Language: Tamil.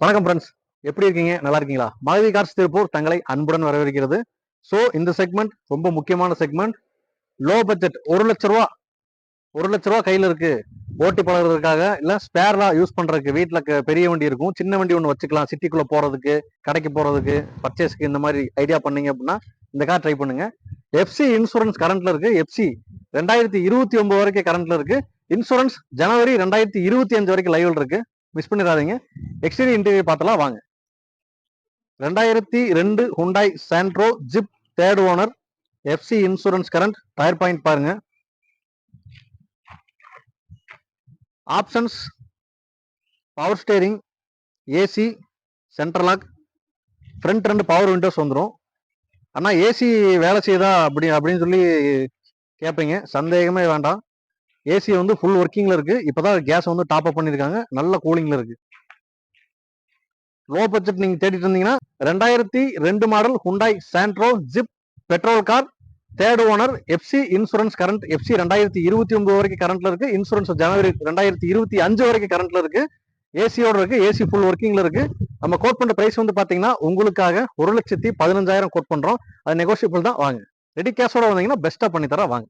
வணக்கம் ஃப்ரெண்ட்ஸ், எப்படி இருக்கீங்க? நல்லா இருக்கீங்களா? மாருதி கார்ஸ் திருப்பூர் தங்களை அன்புடன் வரவேற்கிறது. ஸோ இந்த செக்மெண்ட் ரொம்ப முக்கியமான செக்மெண்ட். லோ பட்ஜெட் 1 லட்ச ரூபா கையில இருக்கு, ஓட்டி பழகிறதுக்காக இல்ல ஸ்பேரா யூஸ் பண்றதுக்கு. வீட்டுல பெரிய வண்டி இருக்கும், சின்ன வண்டி ஒன்று வச்சுக்கலாம், சிட்டிக்குள்ள போறதுக்கு, கடைக்கு போறதுக்கு, பர்ச்சேஸ்க்கு இந்த மாதிரி ஐடியா பண்ணீங்க அப்படின்னா இந்த கார் ட்ரை பண்ணுங்க. எஃப்சி இன்சூரன்ஸ் கரண்ட்ல இருக்கு. எஃப்சி 2029 வரைக்கும் கரண்ட்ல இருக்கு. இன்சூரன்ஸ் ஜனவரி 2025 வரைக்கும் லைவ்ல இருக்கு. மிஸ் பண்ணிடாதீங்க. எக்ஸ்டீரியர் இன்டீரியர் பார்த்தலாம் வாங்க. 2002 Hyundai Santro zip, third owner, FC insurance current. Tyre point பாருங்க. Options power steering, AC, central lock, front 2 power windows வந்துடும். ஆனால் ஏசி வேலை செய்யுதா அப்படின்னு சொல்லி கேட்பீங்க. சந்தேகமே வேண்டாம், ஏசி வந்து ஃபுல் ஒர்க்கிங்ல இருக்கு. இப்பதான் கேஸ் வந்து டாப் அப் பண்ணிருக்காங்க, நல்ல கூலிங்ல இருக்கு. லோ பட்ஜெட் நீங்க தேடிட்டு இருந்தீங்கன்னா 2002 model Hyundai Santro zip, petrol car, third owner, FC insurance current. FC 2029 வரைக்கும் கரண்ட்ல இருக்கு. இன்சூரன்ஸ் ஜனவரி 2025 வரைக்கும் கரண்ட்ல இருக்கு. ஏசியோட இருக்கு. ஏசி ஃபுல் ஒர்க்கிங்ல இருக்கு. நம்ம கோட் பண்ற பிரைஸ் வந்து பாத்தீங்கன்னா உங்களுக்காக 1,15,000 கோட் பண்றோம். அது நெகோசியபிள் தான். வாங்க, ரெடி கேஷோட வந்தீங்கன்னா பெஸ்டா பண்ணி தர வாங்க.